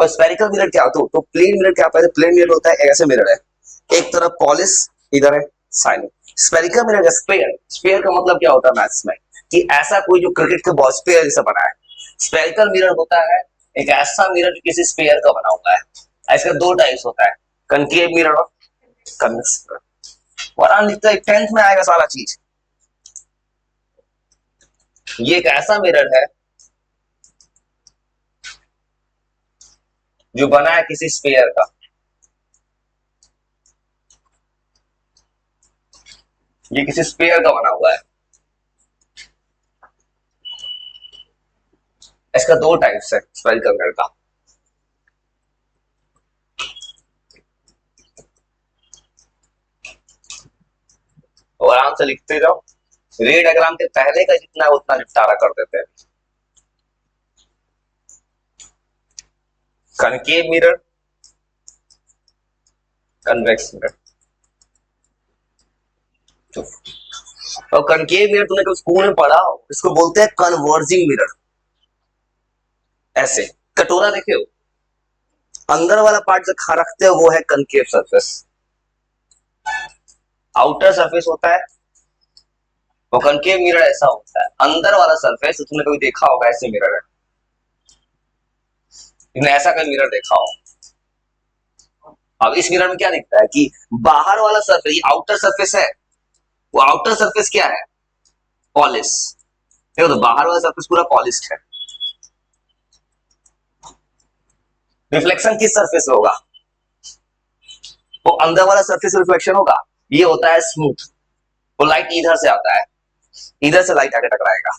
और spherical mirror क्या होता है? तो प्लेन मिरर क्या होता है? प्लेन मिरर होता है ऐसे मिरर है, एक तरफ पॉलिश, इधर है साइन। स्फेरिकल मिरर का स्फेयर, स्फेयर का मतलब क्या होता है मैथ्स में कि ऐसा कोई जो क्रिकेट के बॉल स्फेयर जैसा बना है। स्फेरिकल मिरर होता है एक ऐसा मिरर जो किसी स्फेयर का बना होता है। इसका दो टाइप्स होता है, कनकेव मिरर और कन्वेक्स मिरर। और लिखता है 10th में आएगा सारा चीज। ये एक ऐसा मिरर है जो बना है किसी स्फेयर का। ये किसी स्फेयर का बना हुआ है। इसका दो टाइप्स है स्फेरिकल मिरर का। और आराम से लिखते जाओ, रे डायग्राम के पहले का जितना है उतना निपटारा कर देते हैं। Concave mirror, convex mirror. और कनकेव मिरर तुमने कभी स्कूल में पढ़ा हो, इसको बोलते हैं कन्वर्जिंग मिरर। ऐसे कटोरा देखे हो, अंदर वाला पार्ट जो खा रखते हो वो है कनकेव सरफेस, आउटर सरफेस होता है। वो कनकेव मिरर ऐसा होता है, अंदर वाला सरफेस तुमने कभी देखा होगा ऐसे मिरर है, तुमने ऐसा कभी मिरर देखा हो। अब इस मिरर में क्या दिखता है कि बाहर वाला सरफेस, ये आउटर सरफेस है, वो आउटर सरफेस क्या है? पॉलिश। देखो तो बाहर वाला सरफेस पूरा पॉलिश्ड है। रिफ्लेक्शन किस सरफेस में होगा? वो अंदर वाला सरफेस रिफ्लेक्शन होगा। ये होता है स्मूथ। वो लाइट इधर से आता है, इधर से लाइट आके टकराएगा,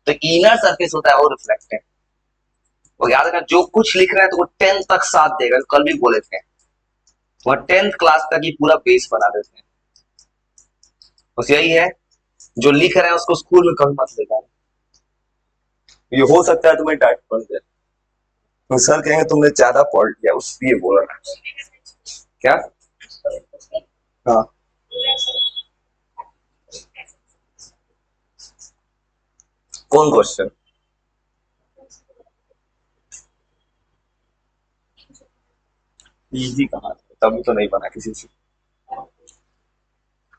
तो इनर सरफेस होता है वो रिफ्लेक्टेड। वो याद रखना, जो कुछ लिख रहे हैं तो वो 10th तक साथ देगा। कल भी बोले थे, वो 10th क्लास तक ही पूरा बेस बना देते हैं। बस यही है, जो लिख रहे हैं उसको स्कूल में कभी मत लेगा। ये हो सकता है तुम्हें डांट पड़ जाए, तो सर कहेंगे तुमने ज्यादा पढ़ लिया उसलिए बोल रहा है। क्या? हाँ, कौन क्वेश्चन? इजी कहाँ से? तभी तो नहीं बना किसी से।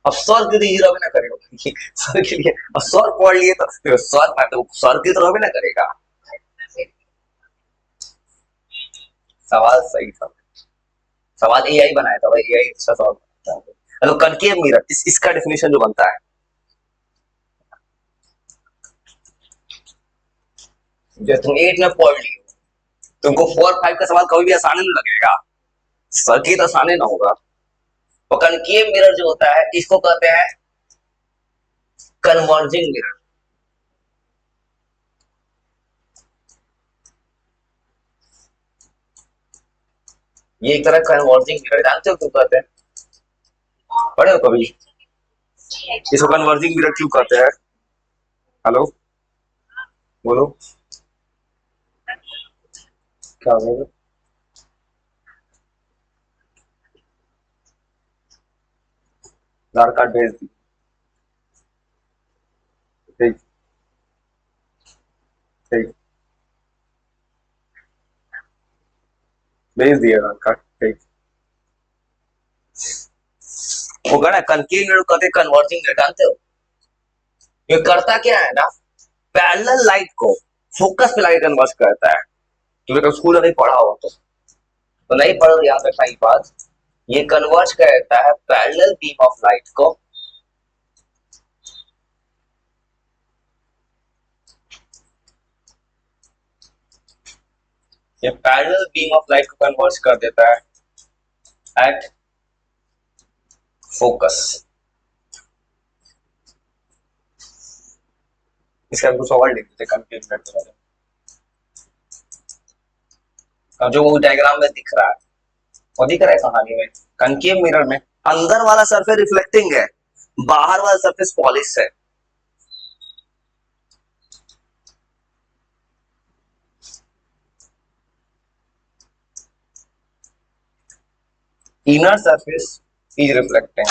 अब सर के लिए रवि ना करेगा सर के लिए, अब सर पढ़ लिए तो देखो, सर तो सर की तरह भी ना करेगा। सवाल सही था, सवाल एआई बनाया था भाई, एआई अच्छा सवाल बनाता है। हेलो, कनकेव मिरर, इसका डेफिनेशन जो बनता है, जो तुम 8 में पढ़ ली, तुमको 4 5 का सवाल कभी भी आसान नहीं लगेगा, सर की तो आसान ना होगा। और कनकेव मिरर जो होता है इसको कहते हैं कन्वर्जिंग मिरर। ये एक तरह कन्वर्जिंग मिरर, जानते हो क्यों कहते हैं? पढ़े हो कभी? इसको कन्वर्जिंग मिरर क्यों कहते हैं? हेलो, बोलो, क्या बोलो? आधार कार्ड भेज दी, ठीक, ठीक, भेज दिया आधार कार्ड, ठीक। वो कहना कनकेव मिरर कहते हैं कन्वर्जिंग मिरर, जानते हो? ये करता क्या है ना, पैरेलल लाइट को फोकस पे लाके कन्वर्ट करता है। तुमने तो स्कूल में नहीं पढ़ा हो तो नहीं पढ़ो, याद रखना ये बात। ये कन्वर्ट करता है पैरेलल बीम ऑफ लाइट को, ये पैरेलल बीम ऑफ लाइट को कन्वर्ट कर देता है एट फोकस। इसका कुछ सवाल लिख देते कनकेव मिरर के बारे में, जो वो डायग्राम में दिख रहा है, वो दिख रहा है कहानी में। कनकेव मिरर में अंदर वाला सरफेस रिफ्लेक्टिंग है, बाहर वाला सरफेस पॉलिश है। Inner surface is reflecting.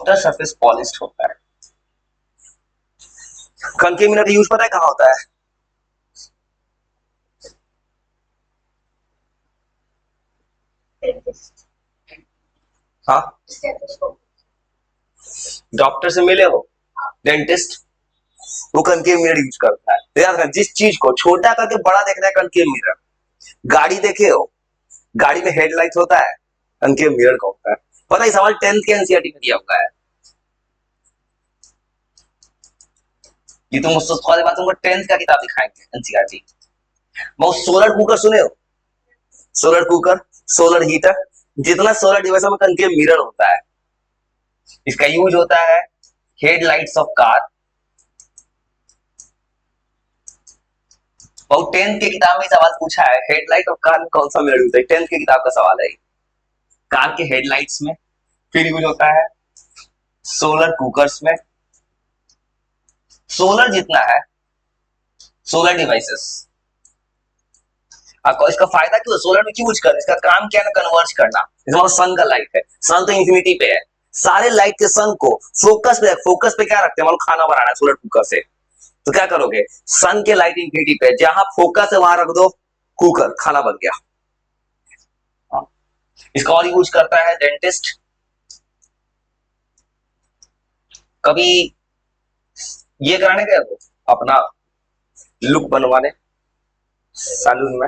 Outer surface polished होता है। कनकेव मिरर यूज पता है कहाँ होता है? हाँ, डॉक्टर से मिले हो, डेंटिस्ट, वो कनकेव मिरर यूज करता है। तो याद रखना, जिस चीज को छोटा करके बड़ा देखना है, कनकेव मिरर। गाड़ी देखे हो, गाड़ी में हेडलाइट होता है, कनकेव मिरर का होता है। पता है, सवाल 10th के एनसीईआरटी में दिया हुआ है। ये तुम मुझसे सवाल बात तुमको 10th का किताब दिखाएंगे एनसीईआरटी। वो सोलर कुकर सुने हो? सोलर कुकर, सोलर हीटर, जितना सोलर डिवाइस में कनकेव मिरर होता है। इसका यूज होता है हेडलाइट्स ऑफ कार। और 10th की किताब में सवाल पूछा है, हेडलाइट ऑफ कार में कौन सा मिरर यूज है? 10th की किताब का सवाल है। कार के हेडलाइट्स में। फिर यूज होता है सोलर कुकर्स में। सोलर जितना है, सोलर डिवाइसेस, आपको इसका फायदा क्यों? सोलर में क्यों यूज कर, इसका काम क्या है ना, कन्वर्ज करना। जैसे सन का लाइट है, सन तो इंफिनिटी पे है, सारे लाइट के सन को फोकस पे, फोकस पे क्या रखते हैं, मान लो खाना बनाना है सोलर कुकर से, तो क्या करोगे, सन के लाइट इंफिनिटी पे, जहां फोकस है वहां रख दो कुकर, खाना बन गया। हाँ। इसका और यूज करता है डेंटिस्ट। कभी ये कराने गए हो अपना लुक बनवाने सैलून में,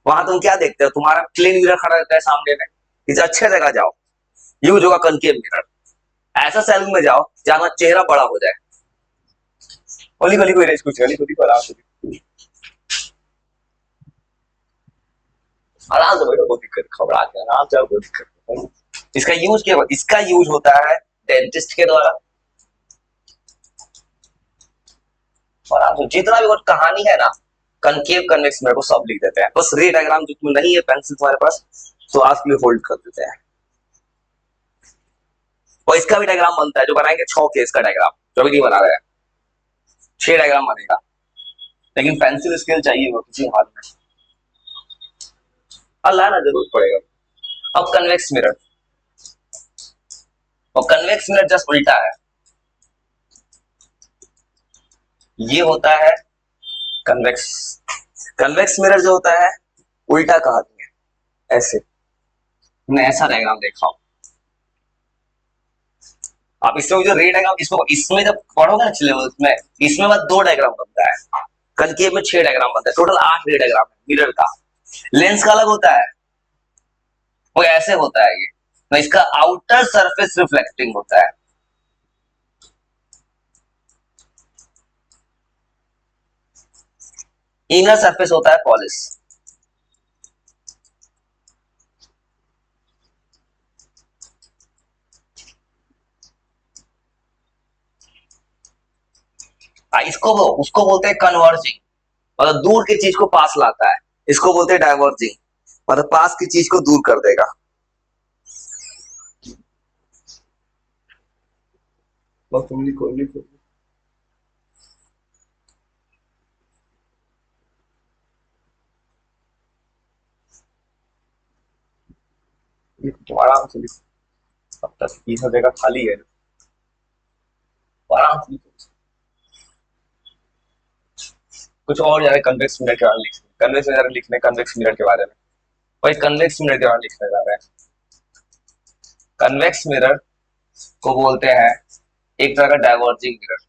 वहां तुम क्या देखते हो, तुम्हारा क्लीन मिरर खड़ा रहता है सामने में, किसी अच्छे जगह जाओ, यूज होगा कनकेव मिरर। ऐसा सैलून में जाओ जहां चेहरा बड़ा हो जाए। ओली गली कोई कुछ गली खुली को आराम से बैठो, कोई दिक्कत, घबरा के आराम से, कोई दिक्कत नहीं। इसका यूज क्या, इसका यूज होता है डेंटिस्ट के द्वारा। और आप जितना भी कहानी है ना, कनकेव कन्वेक्स मिरर को सब लिख देते हैं। बस रे डायग्राम जो तुम्हें नहीं है पेंसिल तुम्हारे पास, तो आज के लिए होल्ड कर देते हैं। और इसका भी डायग्राम बनता है, जो बनाएंगे 6 केस का डायग्राम, जो अभी नहीं बना रहे हैं, 6 डायग्राम बनेगा, लेकिन पेंसिल स्केल चाहिए हो किसी हाल में, और लाना जरूर पड़ेगा। अब कन्वेक्स मिरर, और कन्वेक्स मिरर जस्ट उल्टा है। ये होता है कन्वेक्स, कन्वेक्स मिरर जो होता है उल्टा कहानी है। ऐसे मैं ऐसा डायग्राम देखा हूं, आप इसमें जो रे डायग्राम, इसको इसमें जब पढ़ोगे ना सिलेबस में, इसमें बस 2 डायग्राम बनता है, कनकेव में 6 डायग्राम बनता है, टोटल 8 रे डायग्राम है मिरर का। लेंस का अलग होता है, वो ऐसे होता है ये, तो इसका आउटर सरफेस रिफ्लेक्टिंग होता है। इनर सरफेस होता है पॉलिश। इसको उसको बोलते हैं कन्वर्जिंग, मतलब दूर की चीज को पास लाता है। इसको बोलते हैं डाइवर्जिंग, मतलब पास की चीज को दूर कर देगा। तुम लिखो लिखो, तुम आराम से लिखो, अब तक 30 जगह खाली है, आराम से लिखो। कुछ और ज्यादा कन्वेक्स मिरर के बारे में लिखने, कन्वेक्स मिरर लिखने, कन्वेक्स मिरर के बारे में, वही कन्वेक्स मिरर के बारे में लिखने जा रहे हैं। कन्वेक्स मिरर को बोलते हैं एक तरह का डाइवर्जिंग मिरर।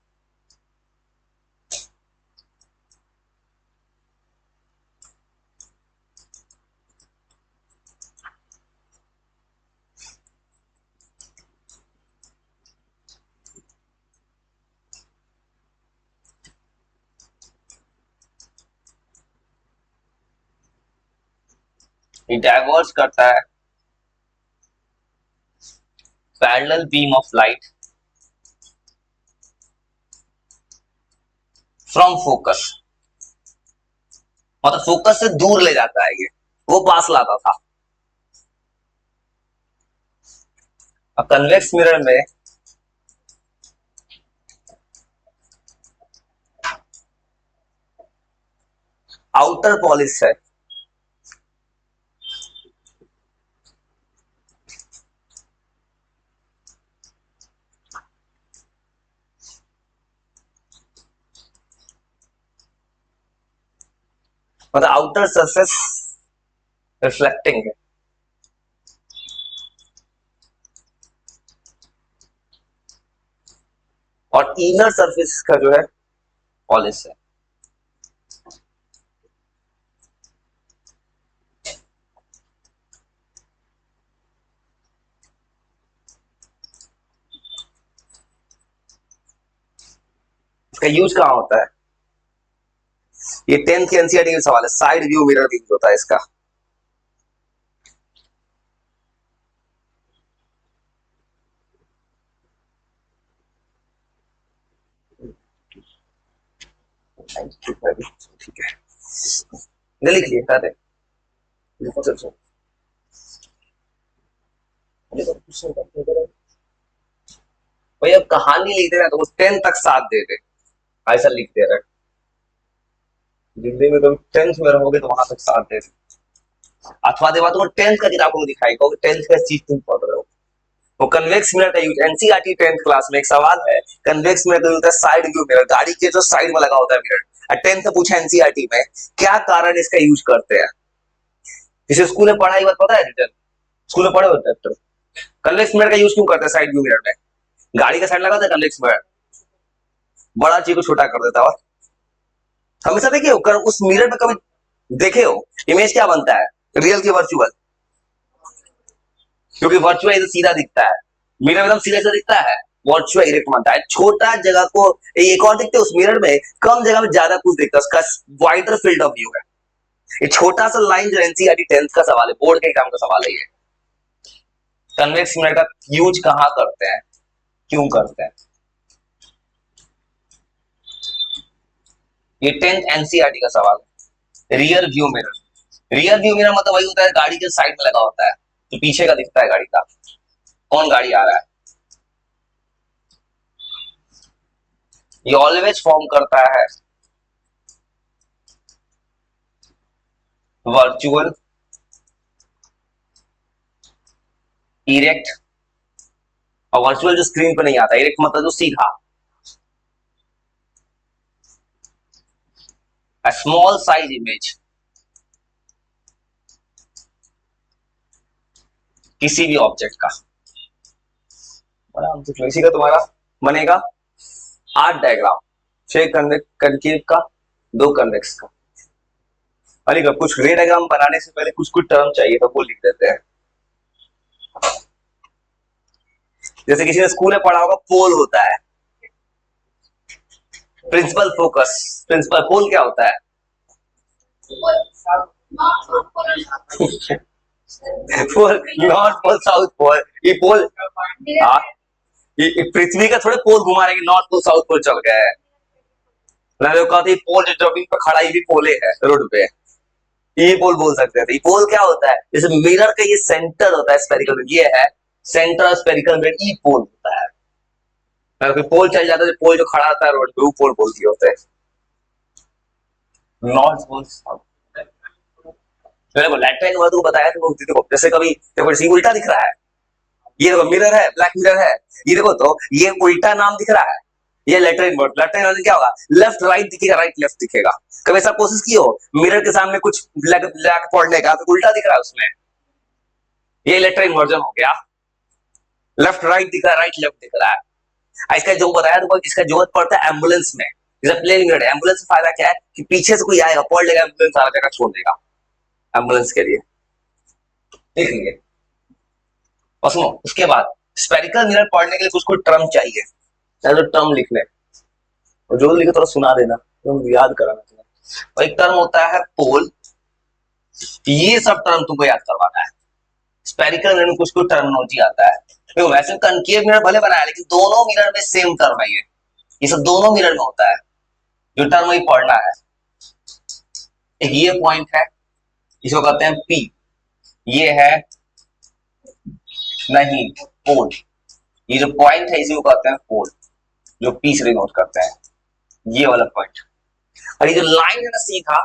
ये डाइवर्ज करता है parallel beam of light from focus, मतलब फोकस से दूर ले जाता है ये, वो पास लाता था। अब कन्वेक्स मिरर में आउटर पॉलिश है, मतलब आउटर सरफेस रिफ्लेक्टिंग है, और इनर सरफेस का जो है पॉलिश है। इसका यूज कहाँ होता है? ये 10th के एनसीईआरटी का सवाल है, साइड व्यू मिरर यूज होता है इसका। ठीक है, लिख लिए कर भाई। अब कहानी लिखते हैं तो वो 10 तक साथ दे दे, ऐसा लिख दे रहे। जिंदगी में कभी 10th में रहोगे तो वहां तक साथ दे दे, अथवा देवा तो 10th का किताब को दिखाएगा 10th का चीज तुम पढ़ रहे हो। वो कन्वेक्स मिरर का यूज एनसीईआरटी 10th क्लास में एक सवाल है, कन्वेक्स मिरर का यूज होता है साइड व्यू मिरर, गाड़ी के जो साइड में लगा होता है मिरर। 10th में पूछा एनसीईआरटी में क्या कारण इसका यूज करते हैं। किसी स्कूल में पढ़ाई बात पता है? रिटर्न स्कूल में पढ़े होते हैं। कन्वेक्स मिरर का यूज क्यों करते हैं साइड व्यू मिरर में? गाड़ी का साइड लगा था कन्वेक्स मिरर, बड़ा चीज को छोटा कर देता है। और हमेशा देखिए उस मिरर में कभी देखे हो इमेज क्या बनता है, रियल की वर्चुअल? क्योंकि वर्चुअल इधर सीधा दिखता है, मिरर एकदम सीधा सीधा दिखता है, वर्चुअल इरेक्ट बनता है। छोटा जगह को एक और दिखते है उस मिरर में, कम जगह में ज्यादा कुछ दिखता है, उसका वाइडर फील्ड ऑफ व्यू है। ये छोटा सा लाइन जो एनसीईआरटी 10th का सवाल है, बोर्ड के एग्जाम का सवाल है। ये कन्वेक्स मिरर का यूज कहां करते हैं, क्यों करते हैं? ये 10th एनसीईआरटी का सवाल है। Rear view mirror, rear view mirror मतलब वही होता है गाड़ी के साइड में लगा होता है, तो पीछे का दिखता है गाड़ी का, कौन गाड़ी आ रहा है। ये ऑलवेज फॉर्म करता है वर्चुअल इरेक्ट, और वर्चुअल जो स्क्रीन पे नहीं आता, इरेक्ट मतलब जो सीधा, a small size image किसी भी ऑब्जेक्ट का। बड़ा इसी का तुम्हारा बनेगा आर्ट डायग्राम, 6 कनकेव का, 2 कन्वेक्स का। अरे कुछ रे डायग्राम बनाने से पहले कुछ कुछ टर्म चाहिए तो वो लिख देते हैं। जैसे किसी ने स्कूल में पढ़ा होगा, पोल होता है, प्रिंसिपल फोकस। प्रिंसिपल पोल क्या होता है? Pole north pole south pole. ये पोल पृथ्वी का थोड़े पोल घुमा रहे कि नॉर्थ पोल साउथ पोल चल गया है। कहते पोल जो जमीन पर खड़ा, ये भी पोले है रोड पे, ये पोल बोल सकते थे। पोल क्या होता है? जैसे मिरर का ये सेंटर होता है स्फेरिकल, ये है सेंटर स्फेरिकल मिरर, ये पोल होता है। अगर पोल चल जाता है, पोल जो खड़ा होता है रोड पे, वो पोल बोल दिए होते हैं। नॉर्थ पोल साउथ, मैंने लैटराइट का तो बताया था। देखो जैसे कभी देखो उल्टा दिख रहा है, ये देखो मिरर है, ब्लैक मिरर है, ये देखो तो ये उल्टा नाम दिख रहा है, ये लेटरिन वर्ड। लेटरिन क्या होगा? लेफ्ट राइट दिखेगा, राइट लेफ्ट दिखेगा। कभी ऐसा कोशिश की हो मिरर के सामने कुछ ब्लैक ब्लैक पढ़ने का, तो उल्टा दिख रहा है उसमें, ये लेटरिन वर्जन हो गया। लेफ्ट राइट दिख रहा है, राइट लेफ्ट दिख रहा है। इसका जो बताया तो इसका जरूरत पड़ता है एम्बुलेंस में। जैसे प्लेन मिरर है, एम्बुलेंस में फायदा क्या है कि पीछे से कोई आएगा, पढ़ लेगा, एम्बुलेंस सारा जगह छोड़ देगा एम्बुलेंस के लिए, देख लीजिए। और सुनो उसके बाद स्पेरिकल मिरर पढ़ने के लिए कुछ कुछ टर्म चाहिए, तो टर्म लिखने और जो लिखे थोड़ा सुना देना, तुम याद कराना तुम्हें। और एक टर्म होता है पोल, ये सब टर्म तुमको याद करवाना है। स्पेरिकल मिरर में कुछ कुछ टर्मिनोलॉजी आता है। देखो वैसे कनकेव मिरर भले बनाया, लेकिन दोनों मिरर में सेम टर्म है। ये सब दोनों मिरर में होता है, जो टर्म वही पढ़ना है। एक ये पॉइंट है, इसको कहते हैं पी, ये है नहीं पोल, ये जो पॉइंट है इसी को कहते हैं पोल, जो पी से नोट करते हैं, ये वाला पॉइंट। और ये जो लाइन है ना सीधा,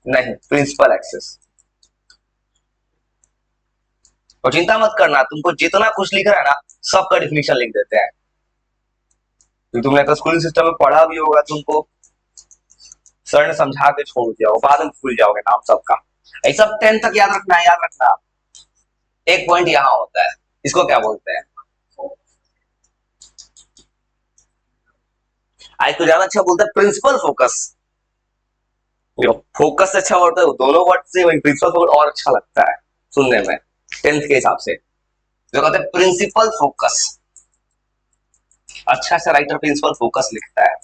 नहीं प्रिंसिपल एक्सिस। और चिंता मत करना, तुमको जितना कुछ लिख रहा है ना, सबका डिफिनेशन लिख देते हैं। तो तुमने तो स्कूलिंग सिस्टम में पढ़ा भी होगा तुमको, सर ने समझा के छोड़ दिया, बाद में भूल जाओगे नाम सबका। ये सब 10 तक याद रखना है, याद रखना। एक पॉइंट यहाँ होता है, इसको क्या बोलते हैं, आज तो ज्यादा अच्छा बोलता है प्रिंसिपल फोकस। फोकस अच्छा होता है, दोनों वर्ड से वही प्रिंसिपल फोकस और अच्छा लगता है सुनने में 10th के हिसाब से। जो कहते हैं प्रिंसिपल फोकस, अच्छा सा राइटर प्रिंसिपल फोकस लिखता है।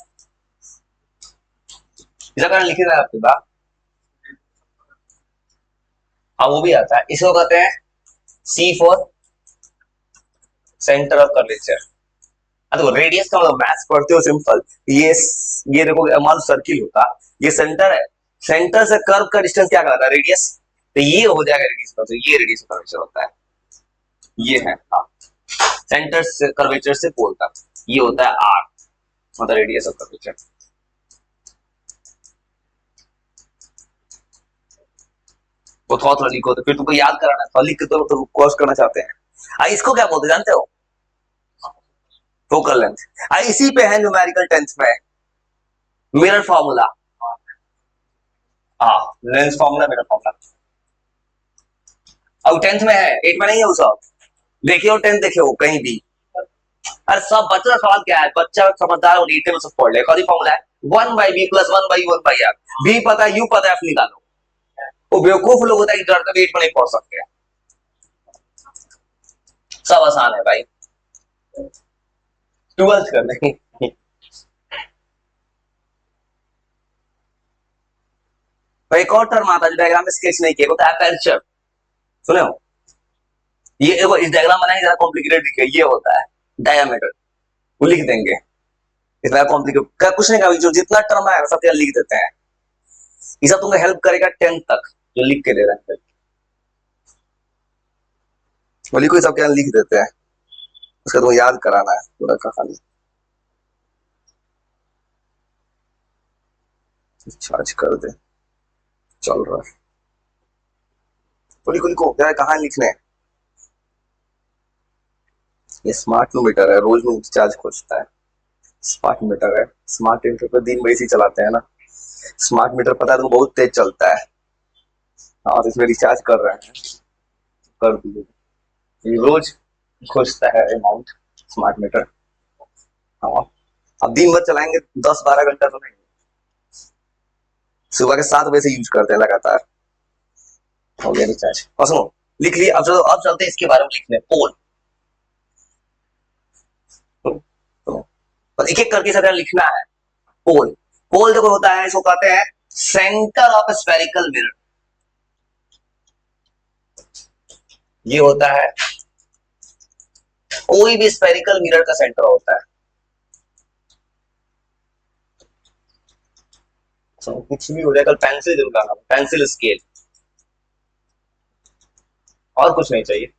जगह लिखे रहा है आपके पास, हाँ वो भी आता है। इसको कहते हैं सी फॉर सेंटर ऑफ कर्वेचर। तो रेडियस का मतलब मैथ्स पढ़ते हो सिंपल, ये देखो मान सर्किल होता, ये सेंटर है, सेंटर से कर्व का डिस्टेंस क्या कहलाता है, रेडियस। तो ये हो जाएगा रेडियस का, तो ये रेडियस कर्वेचर होता है, ये है हाँ, सेंटर से कर्वेचर से पोल तक ये होता है आर, मतलब रेडियस ऑफ कर्वेचर। वो थोड़ा लिखो, तो फिर तुमको याद कराना है, लिख के तो कोर्स करना चाहते हैं। इसको क्या बोलते जानते हो, फोकल लेंथ। इसी पे है न्यूमेरिकल 10th में मिरर फॉर्मूला। हाँ लेंस फॉर्मूला, मिरर फॉर्मूला। अब 10th में है, 8 में नहीं है वो सब। देखिए वो 10th देखे हो कहीं भी, अरे सब बच्चा का सवाल क्या है, बच्चा समझदार और 8 में सब पढ़ ले। कौन सी फॉर्मूला है, 1/b + 1/1/r। b पता है, u पता है, f निकालो। वो बेवकूफ लोग होता है कि डरते हुए 8 में नहीं पढ़ सकते। सब आसान है भाई, 12th कर लेंगे। एक और टर्म आता है जो डायग्राम में स्केच नहीं किया, वो था एपर्चर। सुने हो, ये इस डायग्राम बनाएंगे ज्यादा कॉम्प्लिकेटेड दिखे, ये होता है डायमीटर, वो लिख देंगे। इतना कॉम्प्लिकेट कुछ नहीं, जो जितना टर्म है सब लिख देते हैं। ये सब तुमको हेल्प करेगा 10th तक, जो लिख के दे रहे हैं वो लिखो, सब क्या लिख देते हैं, उसका तुमको याद कराना है पूरा कहानी। चार्ज कर दे, चल रहा है, तो लिखो लिखो यार, कहानी लिखने। ये स्मार्ट मीटर है, रोज में चार्ज खोजता है। स्मार्ट मीटर है, स्मार्ट मीटर पर दिन वैसे चलाते हैं ना, स्मार्ट मीटर पता है तुमको बहुत तेज चलता है। हाँ तो इसमें रिचार्ज कर रहे हैं, कर दीजिए। रोज खोजता है अमाउंट स्मार्ट मीटर। हाँ अब दिन भर चलाएंगे 10-12 घंटा तो नहीं, सुबह के 7 बजे से यूज करते हैं लगातार। हो गया रिचार्ज। और सुनो लिख लिया, अब चलते हैं इसके बारे में लिखने, पोल। तो एक एक करके सब लिखना है। पोल, पोल देखो होता है, इसको कहते हैं सेंटर ऑफ स्फेरिकल मिरर। ये होता है कोई भी स्फेरिकल मिरर का सेंटर होता है। कुछ भी हो जाए, कल पेंसिल जरूर लाना, पेंसिल स्केल, और कुछ नहीं चाहिए।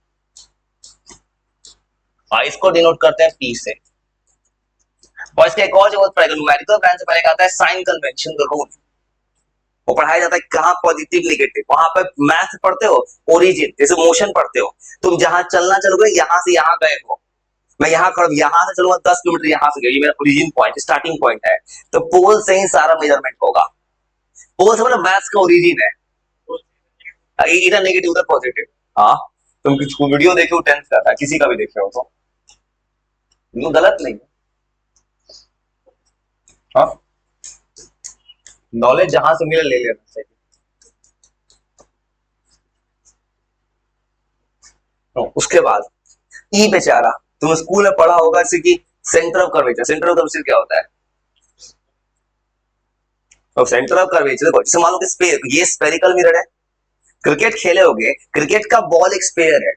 इसको डिनोट करते हैं पी से। और इसका एक और जो न्यूमेरिकल ब्रांच से पहले आता है साइन कन्वेंशन द रूल। वो पढ़ाया जाता है कहाँ पॉजिटिव नेगेटिव, वहां पर मैथ पढ़ते हो, ओरिजिन जैसे मोशन पढ़ते हो, तुम जहां चलना चलोगे, यहां से यहां गए हो, मैं यहाँ खड़ा, यहां से चलूंगा 10 किलोमीटर, यहां से गए, ये मेरा ओरिजिन पॉइंट, स्टार्टिंग पॉइंट है। तो पोल से ही सारा मेजरमेंट होगा। पोल से मतलब मैथ्स का ओरिजिन है, इधर नेगेटिव उधर पॉजिटिव। हाँ तुम कुछ वीडियो देखे हो 10th का था, किसी का भी देखे हो तो गलत नहीं। हाँ नॉलेज जहां से मिले ले लेना चाहिए। तो उसके बाद ई बेचारा, तुम स्कूल में पढ़ा होगा जैसे कि centre of curvature. Centre of curvature क्या होता है, तो सेंटर ऑफ कर्वेचर देखो, जैसे मान लो कि स्पेयर, ये स्फेरिकल मिरर है, क्रिकेट खेले होगे, क्रिकेट का बॉल एक स्पेयर है,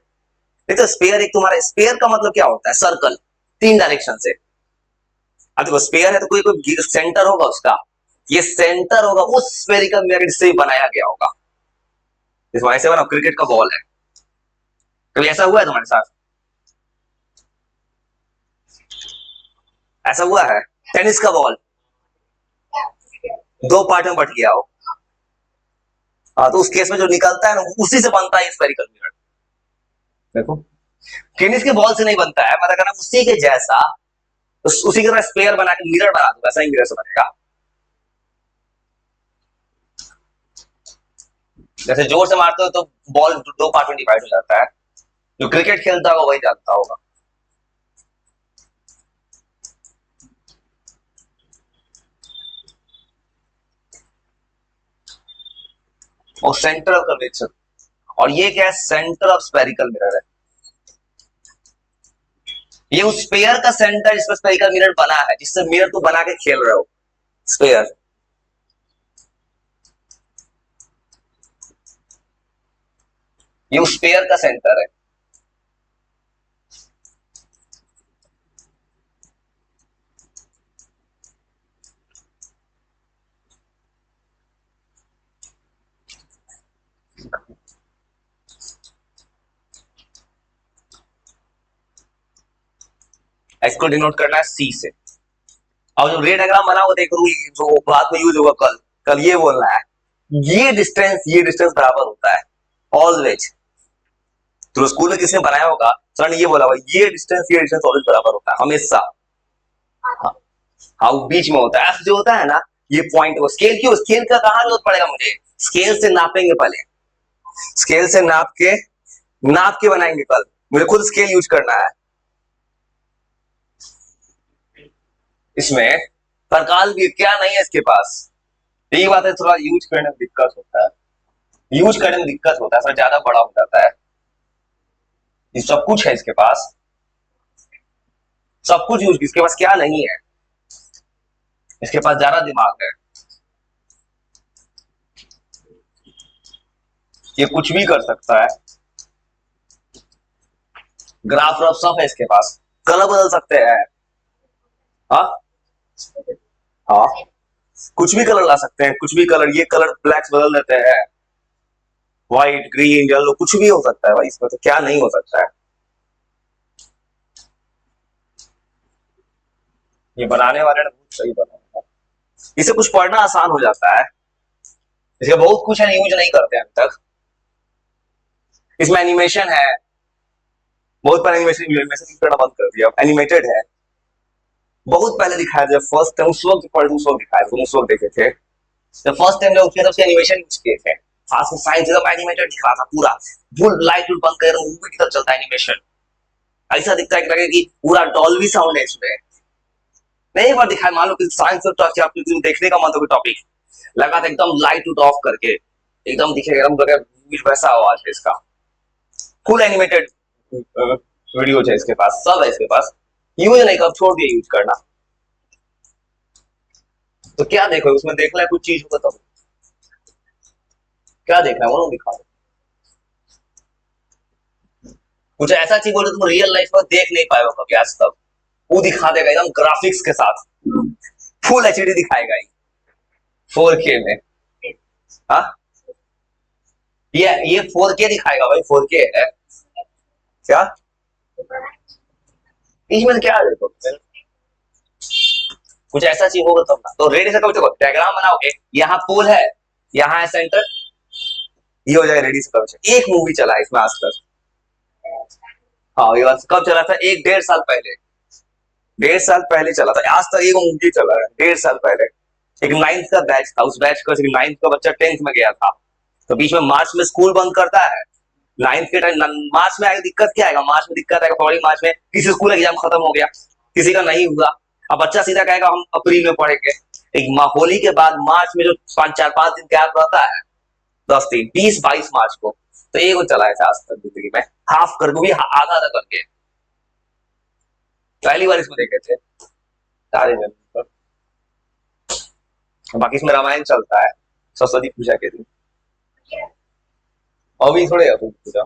तो स्पेयर एक तुम्हारा, स्पेयर का मतलब क्या होता है, सर्कल 3 डायरेक्शन से। अब देखो स्पेयर है तो कोई कोई सेंटर होगा उसका, ये सेंटर होगा उस स्फेरिकल मिरर से बनाया गया होगा। जैसे ऐसे बना क्रिकेट का बॉल है, कभी ऐसा हुआ है तुम्हारे साथ, ऐसा हुआ है टेनिस का बॉल 2 पार्ट में बट गया हो, हाँ तो उस केस में जो निकलता है ना उसी से बनता है स्फेरिकल मिरर। देखो टेनिस के बॉल से नहीं बनता है, मतलब कहना उसी के जैसा, तो उसी की तरह स्पेयर बना के मिरर बना दूंगा, ऐसा ही मिरर से बनेगा। जैसे जोर से मारते हो तो बॉल दो पार्ट में डिवाइड हो जाता है। जो क्रिकेट खेलता होगा वही जानता होगा। और सेंटर ऑफ कर्वेचर, और ये क्या है, सेंटर ऑफ स्फेरिकल मिरर है। ये उस स्फीयर का सेंटर जिस पर स्फेरिकल मिरर बना है, जिससे मिरर को बना के खेल रहे हो, स्फीयर। ये उस स्फीयर का सेंटर है। इसको डिनोट करना है सी से। और जो रे डायग्राम बना वो देखो, जो बाद में यूज होगा कल, कल ये बोलना है, ये डिस्टेंस बराबर होता है ऑलवेज। तो स्कूल में किसने बनाया होगा, सर ने ये बोला होगा ये डिस्टेंस ऑलवेज बराबर होता है हमेशा। हाँ, हाँ वो बीच में होता है, एफ जो होता है ना, ये पॉइंट। वो स्केल क्यों, स्केल का कहाँ जरूरत पड़ेगा मुझे, स्केल से नापेंगे पहले, स्केल से नाप के बनाएंगे कल, मुझे खुद स्केल यूज करना है। इसमें प्रकाल भी क्या नहीं है इसके पास, यही बात है, थोड़ा यूज करने में दिक्कत होता है, यूज करने में दिक्कत होता है, थोड़ा ज्यादा बड़ा हो जाता है। ये सब कुछ है इसके पास, सब कुछ यूज, इसके पास क्या नहीं है, इसके पास ज्यादा दिमाग है, ये कुछ भी कर सकता है। ग्राफ रफ सब है इसके पास, कलर बदल सकते हैं। हाँ हाँ, कुछ भी कलर ला सकते हैं, कुछ भी कलर, ये कलर ब्लैक्स बदल देते हैं, व्हाइट ग्रीन येलो, कुछ भी हो सकता है भाई, इसमें तो क्या नहीं हो सकता है। ये बनाने वाले ने बहुत सही बनाया है, इसे कुछ पढ़ना आसान हो जाता है, इसके बहुत कुछ है यूज नहीं करते हैं अभी तक। इसमें एनिमेशन है, बहुत पहले एनिमेशन एनिमेशन करना बंद कर दिया, एनिमेटेड है। बहुत पहले दिखाया था, फर्स्ट टाइम उस वक्त पढ़, उस वक्त दिखाया था, उस वक्त देखे थे, जब फर्स्ट टाइम जब किया था उसके एनिमेशन यूज किए थे। खास में साइंस एकदम एनिमेटेड दिखा था पूरा, फुल लाइट बंद कर मूवी की तरह चलता है एनिमेशन, ऐसा दिखता है कि लगे कि पूरा डॉल्बी साउंड है इसमें। नहीं, एक बार दिखाया, मान लो कि साइंस और देखने का मन हो टॉपिक, लगा था एकदम लाइट उट ऑफ करके एकदम दिखेगा, एकदम वैसा आवाज है इसका, फुल एनिमेटेड वीडियो है इसके पास, सब है इसके पास, यूज नहीं कर, छोड़ दिया यूज करना। तो क्या देखो उसमें, देखना है कुछ चीज होगा तब, क्या देखना है वो दिखा दो। कुछ ऐसा चीज बोले तुम रियल लाइफ में देख नहीं पाए हो कभी आज तक, वो दिखा देगा एकदम ग्राफिक्स के साथ, फुल एचडी दिखाएगा ही 4K में। हाँ, ये 4K दिखाएगा भाई, 4K है क्या, इसमें क्या देखो, कुछ ऐसा चीज होगा तब ना। तो रेडी से कभी देखो डायग्राम बनाओगे, यहाँ पोल है, यहाँ है सेंटर, ये हो जाएगा रेडी से कभी। एक मूवी चला है इसमें आज तक, हाँ ये बात कब चला था, 1-1.5 साल पहले, 1.5 साल पहले चला था, आज तक एक मूवी चला है 1.5 साल पहले। एक 9th का बैच था, उस बैच का 9th का बच्चा 10th में गया था, तो बीच में मार्च में स्कूल बंद करता है, 9th के टाइम मार्च में आएगा, दिक्कत क्या आएगा, मार्च में दिक्कत आएगा, फरवरी मार्च में किसी स्कूल एग्जाम खत्म हो गया, किसी का नहीं हुआ, अब बच्चा सीधा कहेगा हम अप्रैल में पढ़ेंगे। एक होली के बाद मार्च में जो 4-5 दिन गैप रहता है, 10 दिन, 20-22 मार्च को, तो ये को चलाया था आज तक जिंदगी में, हाफ करके भी, आधा आधा करके, पहली बार इसमें देखे थे सारे जन। बाकी इसमें रामायण चलता है सरस्वती पूजा के दिन, अभी थोड़े पूजा,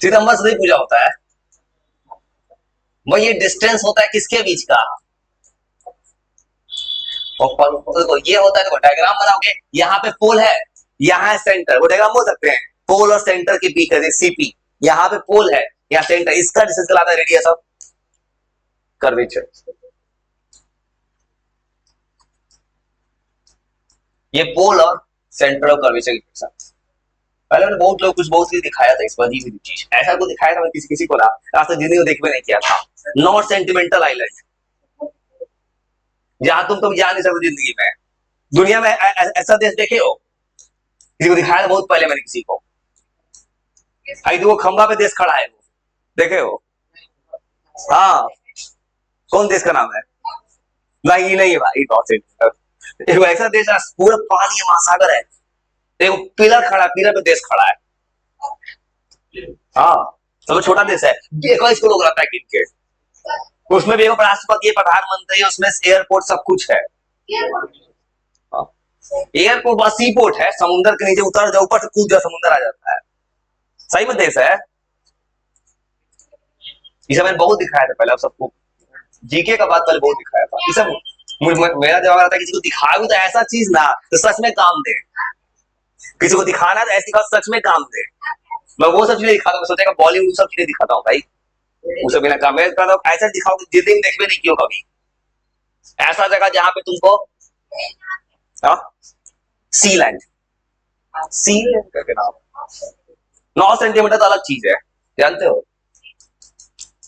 सितंबर से पूजा होता है, वही ये डिस्टेंस होता है किसके बीच का, देखो ये होता है, देखो डायग्राम बनाओगे, यहाँ पे पोल है, यहाँ है सेंटर, वो डायग्राम बोल सकते हैं, पोल और सेंटर के बीच है सीपी, यहाँ पे पोल है, यहाँ सेंटर, इसका डिस्टेंस कहलाता है रेडियस ऑफ कर्वेचर। ये पोल और सेंटर ऑफ कर्वेचर के साथ, पहले मैंने बहुत लोग कुछ बहुत चीज दिखाया था, इस पर अजीब चीज ऐसा को दिखाया था, मैं किसी किसी को ना आज तक जिंदगी में देख भी नहीं किया था, नॉर्थ सेंटिमेंटल आइलैंड, जहां तुम कभी जा नहीं सकते जिंदगी में, दुनिया में ऐसा देश देखे हो? किसी को दिखाया था बहुत पहले मैंने किसी को। आई वो खंबा पे देश खड़ा है, वो देखे हो? हाँ, कौन देश का नाम है? नहीं नहीं भाई, एक ऐसा देश है पूरा पानी है, महासागर है, एक पिलर खड़ा है, पिलर पे देश खड़ा है। हाँ, तो छोटा देश है, 21 करोड़ रहता है किनके, उसमें भी एक राष्ट्रपति है, प्रधानमंत्री है, उसमें एयरपोर्ट सब कुछ है। हाँ, एयरपोर्ट बस सी पोर्ट है, समुद्र के नीचे उतर जाओ, ऊपर से कूद जाओ, समुद्र आ जाता है। सही में देश है। ये सब मैंने बहुत दिखाया था पहले, अब सबको जीके का बात पहले बहुत दिखाया था। ये सब मेरा जवाब आता है, किसी को दिखाओ तो ऐसा चीज ना तो सच में काम दे, किसी को दिखाना तो ऐसी बात सच में काम दे। मैं वो सब चीजें दिखाता हूँ, सोचेगा बॉलीवुड सब चीजें दिखाता हूँ भाई, वो सब बिना काम, मैं कहता हूँ ऐसा दिखाओ कि जिंदगी में देखते नहीं क्यों कभी, ऐसा जगह जहाँ पे तुमको सी लैंड, सी लैंड करके नाम, 9 सेंटीमीटर तो अलग चीज है, जानते हो?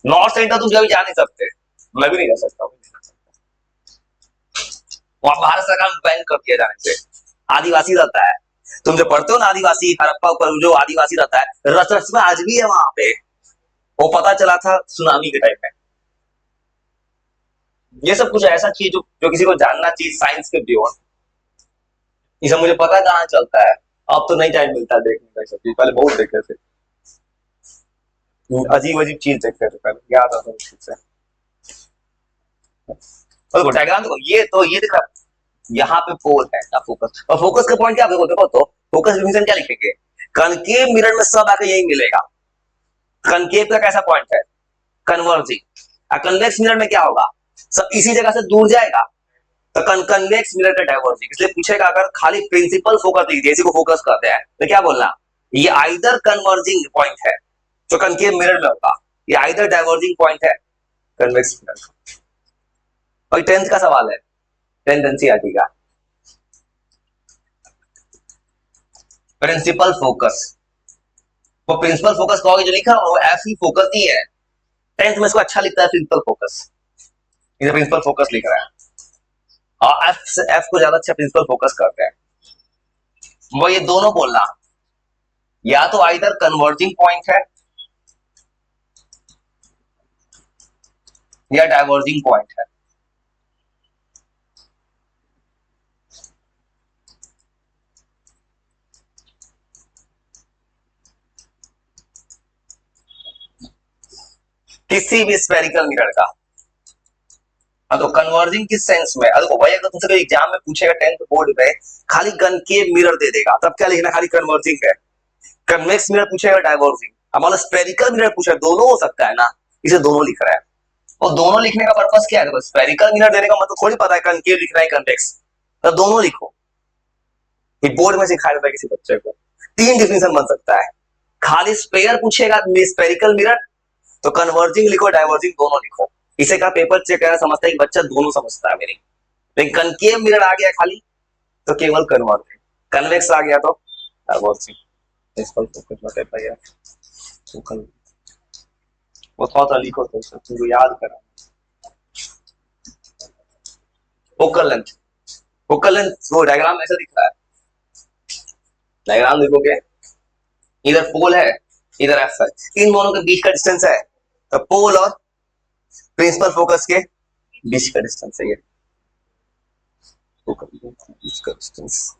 9 सेंटीमीटर तुम कभी जा नहीं सकते, मैं भी नहीं जा सकता, वहां भारत सरकार ने बैन कर दिया जाने से। आदिवासी रहता है, तुम जो पढ़ते हो ना आदिवासी, हड़प्पा पर जो आदिवासी रहता है, रच रच में आज भी है वहां पे, वो पता चला था सुनामी के टाइम में। ये सब कुछ ऐसा चीज जो किसी को जानना चाहिए, साइंस के बियॉन्ड, ये सब मुझे पता कहाँ चलता है। अब तो नहीं टाइम मिलता देखने का, सब चीज पहले बहुत देखे थे, अजीब अजीब चीज देखते थे पहले, याद आता है ठीक से। देखो डायग्राम देखो, ये दिख रहा, यहाँ पे पोल है ना, फोकस, और फोकस का पॉइंट क्या देखो, देखो तो फोकस डिफिनेशन क्या लिखेंगे, कनकेव मिरर में सब आके यही मिलेगा। कनकेव का कैसा पॉइंट है? कन्वर्जिंग। कन्वेक्स मिरर में क्या होगा, सब इसी जगह से दूर जाएगा, तो कन्वेक्स मिरर का डाइवर्जिंग। इसलिए पूछेगा अगर खाली प्रिंसिपल फोकस दिख जैसे को फोकस करते हैं तो क्या बोलना, ये आइदर कन्वर्जिंग पॉइंट है जो कनकेव मिरर में होगा, ये आइदर डाइवर्जिंग पॉइंट है कन्वेक्स मिरर का। और 10th का सवाल है, 10th एनसीईआरटी का, प्रिंसिपल फोकस। वो प्रिंसिपल फोकस कहोगे जो लिखा वो एफ ही फोकस ही है, 10th में इसको अच्छा लिखता है प्रिंसिपल फोकस, ये प्रिंसिपल फोकस लिख रहा है, और एफ को ज्यादा अच्छा प्रिंसिपल फोकस करते हैं। वो ये दोनों बोलना, या तो आइदर कन्वर्जिंग पॉइंट है या डाइवर्जिंग पॉइंट है। किसी भी स्फेरिकल मिरर का। तो कन्वर्जिंग किस सेंस में, देखो भाई अगर तुमसे एग्जाम में पूछेगा 10th बोर्ड में, खाली कनकेव मिरर दे देगा, तब क्या लिखना, खाली कन्वर्जिंग है। कन्वेक्स मिरर पूछेगा डाइवर्जिंग, हमारा स्फेरिकल मिरर पूछा, दोनों हो सकता है ना, इसे दोनों लिख रहा है। और दोनों लिखने का पर्पस क्या है, स्फेरिकल मिरर देने का मतलब थोड़ी पता है कनकेव लिखना है कन्वेक्स, तो दोनों लिखो। ये बोर्ड में सिखाया जाता है किसी बच्चे को, 3 डिफिनेशन बन सकता है। खाली स्पेयर पूछेगा स्फेरिकल मिरर, तो कन्वर्जिंग लिखो, डाइवर्जिंग दोनों लिखो। इसे का पेपर चेक करना समझता है कि बच्चा दोनों समझता है मेरी। लेकिन कनकेव मिरर आ गया खाली तो केवल कन्वर्जिंग, कन्वेक्स आ गया तो डाइवर्जिंग। इसको कुछ बता यार, वो थोड़ा लिखो तो तुमको याद करा। फोकल लेंथ, फोकल लेंथ वो डायग्राम ऐसा दिख रहा है, डायग्राम देखोगे इधर पोल है, इधर एफ है, इन दोनों के बीच का डिस्टेंस है, तो पोल और प्रिंसिपल फोकस के बीच का डिस्टेंस है ये, फोकल बीच का डिस्टेंस,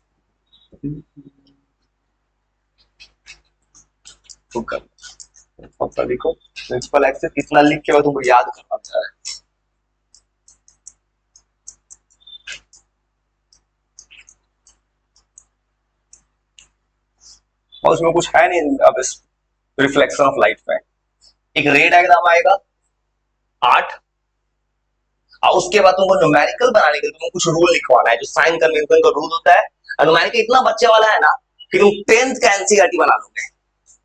फोकल लिखो, प्रिंसिपल एक्सिस, इतना लिख के तुमको याद करना है। और उसमें कुछ है नहीं, अब इस रिफ्लेक्शन ऑफ लाइट में एक रे डायग्राम आएगा 8, और उसके बाद तुमको न्यूमेरिकल बनाने के लिए तुमको कुछ रूल लिखवाना है, जो साइन कन्वेंशन का रूल होता है। और न्यूमेरिकल इतना बच्चे वाला है ना कि तुम 10th का एनसीईआरटी बना लोगे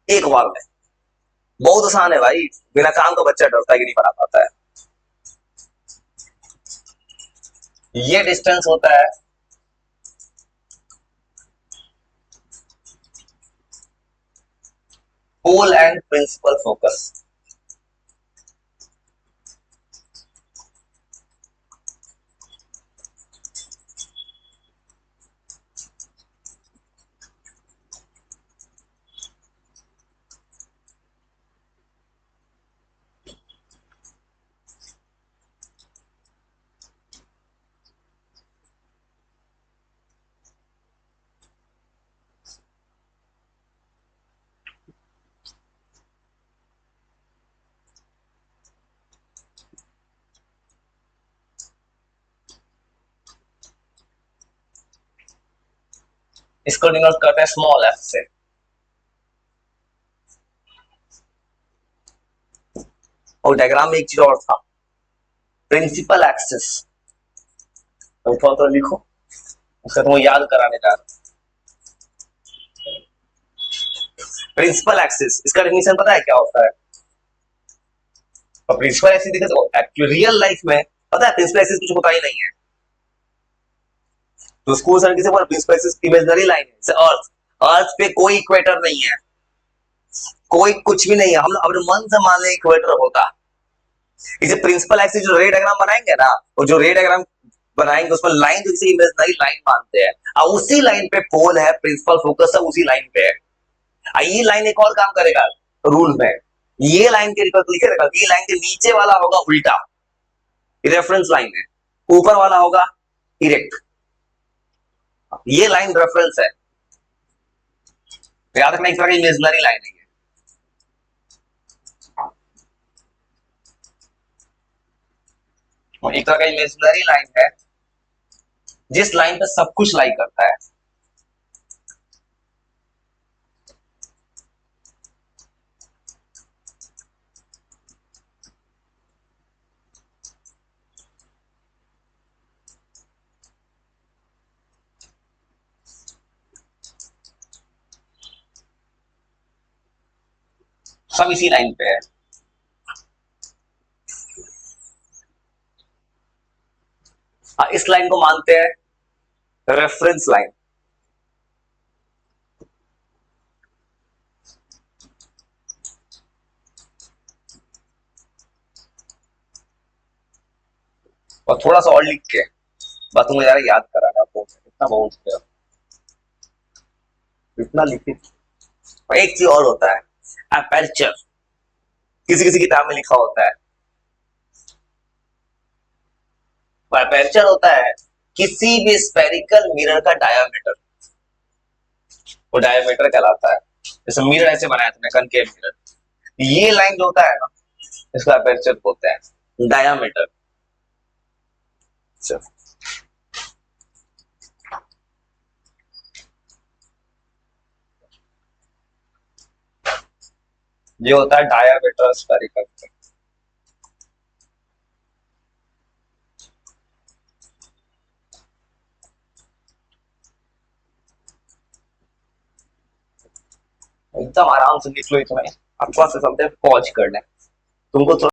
एक बार में, बहुत आसान है भाई, बिना काम का बच्चा डरता है कि नहीं बना पाता है। ये डिस्टेंस होता है पोल एंड प्रिंसिपल फोकस। इसको डिनोट करते हैं स्मॉल एफ से। और डायग्राम में एक चीज और था, प्रिंसिपल एक्सिस। तो लिखो, उसका तुमको याद कराने जा रहा। प्रिंसिपल एक्सिस, इसका डेफिनेशन पता है क्या होता है? और प्रिंसिपल एक्सिस देखो तो रियल लाइफ में पता है प्रिंसिपल एक्सिस कुछ होता ही नहीं है। तो स्कूल सर किसे बोला प्रिंसिपल एक्सिस इमेजिनरी लाइन है, जैसे अर्थ, अर्थ पे कोई इक्वेटर नहीं है, कोई कुछ भी नहीं है, हम अपने मन से मान ले इक्वेटर होता। इसे प्रिंसिपल एक्सिस जो रे डायग्राम बनाएंगे ना, और जो रे डायग्राम बनाएंगे उसमें लाइन जो इसे इमेजिनरी लाइन मानते हैं, और उसी लाइन पे पोल है, प्रिंसिपल फोकस सब उसी लाइन पे है। ये लाइन एक और काम करेगा रूल में, ये लाइन के लिखेगा, ये लाइन के नीचे वाला होगा उल्टा, रेफरेंस लाइन है, ऊपर वाला होगा इरेक्ट। ये लाइन रेफरेंस है, याद रखना, एक तरह की इमेजिनरी लाइन है। एक तरह का इमेजिनरी लाइन है जिस लाइन पे सब कुछ लाई करता है। सब इसी लाइन पे है। इस लाइन को मानते हैं रेफरेंस लाइन। और थोड़ा सा और लिख के बस तुम्हें यार याद कराना, आपको इतना बहुत है, इतना लिखित। और एक चीज और होता है, अपर्चर, किसी किसी किताब में लिखा होता है। अपर्चर होता है किसी भी स्फेरिकल मिरर का डायामीटर, वो डायामीटर कहलाता है। जैसे मिरर ऐसे बनाया तुमने, कनकेव मिरर, ये लाइन जो होता है ना, इसका अपर्चर बोलते हैं, डायामीटर। ये होता है डायामीटर स्फेरिकल। एकदम आराम से लिख लो, इतना आपको से समझे पहुंच करना है, तुमको थोड़ा